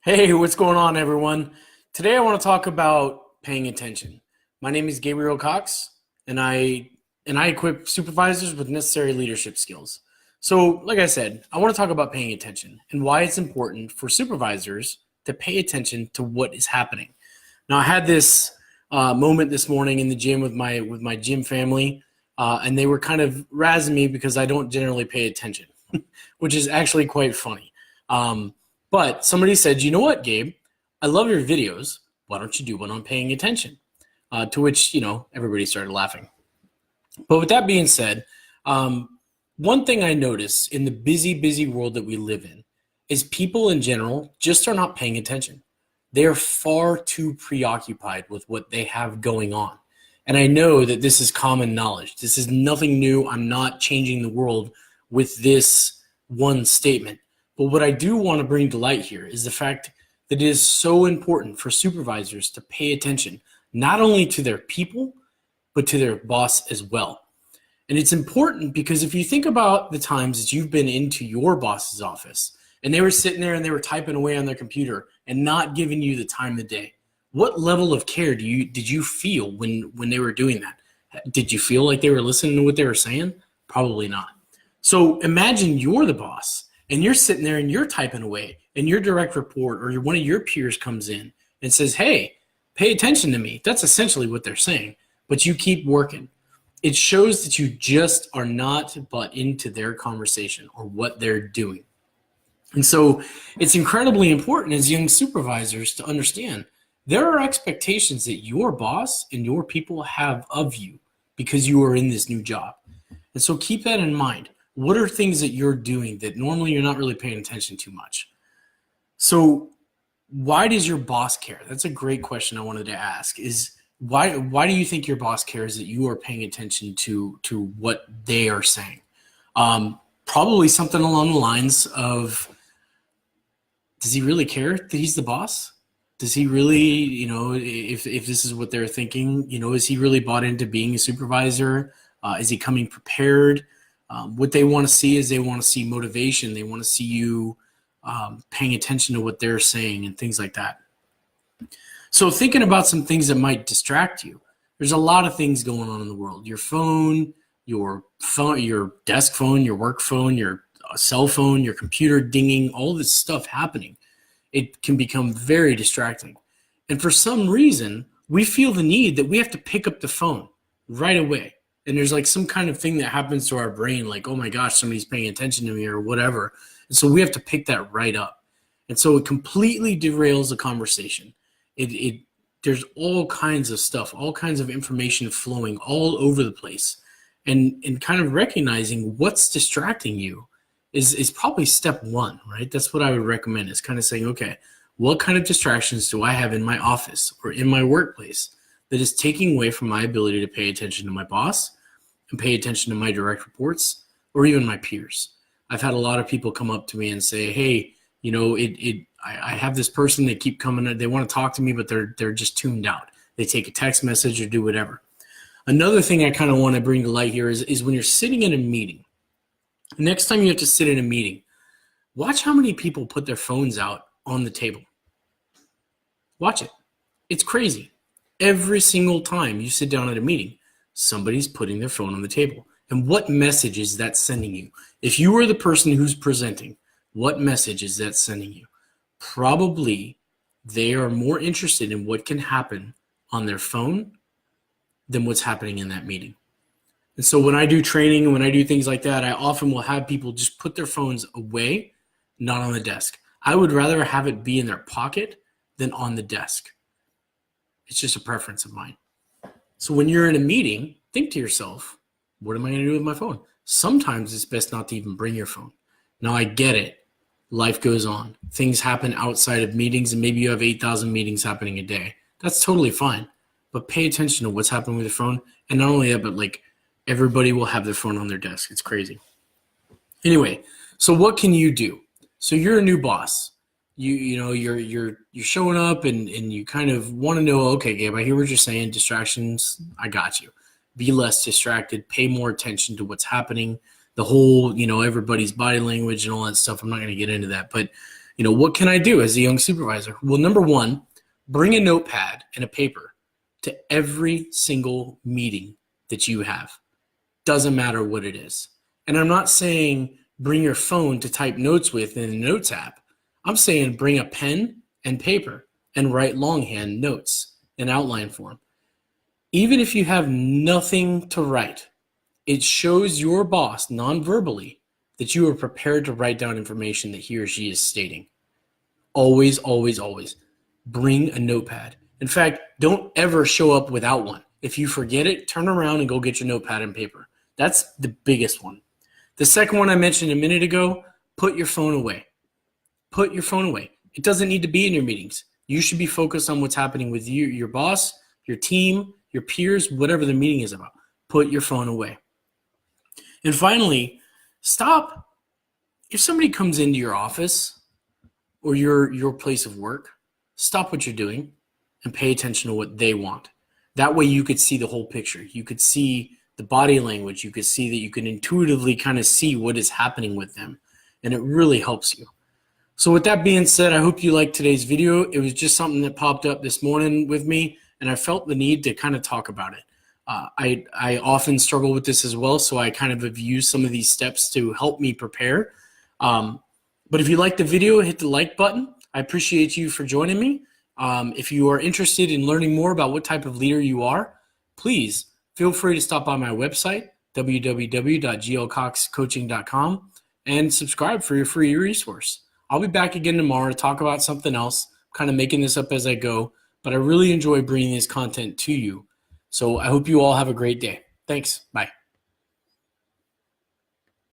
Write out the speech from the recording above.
Hey, what's going on, everyone? Today I want to talk about paying attention. My name is Gabriel Cox, and I equip supervisors with necessary leadership skills. So, like I said, I want to talk about paying attention and why it's important for supervisors to pay attention to what is happening. Now, I had this moment this morning in the gym with my gym family, and they were kind of razzing me because I don't generally pay attention, which is actually quite funny. But somebody said, you know what, Gabe? I love your videos. Why don't you do one on paying attention? To which, everybody started laughing. But with that being said, one thing I notice in the busy, busy world that we live in is people in general just are not paying attention. They are far too preoccupied with what they have going on. And I know that this is common knowledge. This is nothing new. I'm not changing the world with this one statement. But what I do want to bring to light here is the fact that it is so important for supervisors to pay attention, not only to their people, but to their boss as well. And it's important because if you think about the times that you've been into your boss's office and they were sitting there and they were typing away on their computer and not giving you the time of day, what level of care did you feel when they were doing that? Did you feel like they were listening to what they were saying? Probably not. So imagine you're the boss and you're sitting there and you're typing away and your direct report or one of your peers comes in and says, hey, pay attention to me. That's essentially what they're saying, but you keep working. It shows that you just are not bought into their conversation or what they're doing. And so it's incredibly important as young supervisors to understand there are expectations that your boss and your people have of you because you are in this new job. And so keep that in mind. What are things that you're doing that normally you're not really paying attention to much? So why does your boss care? That's a great question I wanted to ask is why do you think your boss cares that you are paying attention to what they are saying? Probably something along the lines of, does he really care that he's the boss? Does he really, if this is what they're thinking, is he really bought into being a supervisor? Is he coming prepared? What they want to see is they want to see motivation. They want to see you paying attention to what they're saying and things like that. So thinking about some things that might distract you, there's a lot of things going on in the world. Your phone, your desk phone, your work phone, your cell phone, your computer dinging, all this stuff happening. It can become very distracting. And for some reason, we feel the need that we have to pick up the phone right away. And there's like some kind of thing that happens to our brain, like, oh my gosh, somebody's paying attention to me or whatever. And so we have to pick that right up. And so it completely derails the conversation. There's all kinds of stuff, all kinds of information flowing all over the place. And kind of recognizing what's distracting you is probably step one, right? That's what I would recommend is kind of saying, okay, what kind of distractions do I have in my office or in my workplace that is taking away from my ability to pay attention to my boss and pay attention to my direct reports or even my peers? I've had a lot of people come up to me and say, hey, I have this person, they keep coming, they want to talk to me, but they're just tuned out. They take a text message or do whatever. Another thing I kind of want to bring to light here is when you're sitting in a meeting, next time you have to sit in a meeting, watch how many people put their phones out on the table. Watch it. It's crazy. Every single time you sit down at a meeting, somebody's putting their phone on the table. And what message is that sending you? If you are the person who's presenting, what message is that sending you? Probably they are more interested in what can happen on their phone than what's happening in that meeting. And so when I do training and when I do things like that, I often will have people just put their phones away, not on the desk. I would rather have it be in their pocket than on the desk. It's just a preference of mine. So when you're in a meeting, think to yourself, what am I going to do with my phone? Sometimes it's best not to even bring your phone. Now I get it. Life goes on. Things happen outside of meetings, and maybe you have 8,000 meetings happening a day. That's totally fine. But pay attention to what's happening with your phone. And not only that, but like everybody will have their phone on their desk. It's crazy. Anyway, so what can you do? So you're a new boss. You're showing up and you kind of want to know, okay, Gabe, I hear what you're saying. Distractions, I got you. Be less distracted. Pay more attention to what's happening. The whole, everybody's body language and all that stuff. I'm not going to get into that. But What can I do as a young supervisor? Well, number one, bring a notepad and a paper to every single meeting that you have. Doesn't matter what it is. And I'm not saying bring your phone to type notes with in the Notes app. I'm saying bring a pen and paper and write longhand notes in outline form. Even if you have nothing to write, it shows your boss non-verbally that you are prepared to write down information that he or she is stating. Always, always, always bring a notepad. In fact, don't ever show up without one. If you forget it, turn around and go get your notepad and paper. That's the biggest one. The second one I mentioned a minute ago, put your phone away. Put your phone away. It doesn't need to be in your meetings. You should be focused on what's happening with you, your boss, your team, your peers, whatever the meeting is about. Put your phone away. And finally, stop. If somebody comes into your office or your place of work, stop what you're doing and pay attention to what they want. That way you could see the whole picture. You could see the body language. You could see that you can intuitively kind of see what is happening with them. And it really helps you. So with that being said, I hope you liked today's video. It was just something that popped up this morning with me, and I felt the need to kind of talk about it. I often struggle with this as well, so I kind of have used some of these steps to help me prepare. But if you liked the video, hit the like button. I appreciate you for joining me. If you are interested in learning more about what type of leader you are, please feel free to stop by my website, www.glcoxcoaching.com, and subscribe for your free resource. I'll be back again tomorrow to talk about something else. I'm kind of making this up as I go, but I really enjoy bringing this content to you. So I hope you all have a great day. Thanks. Bye.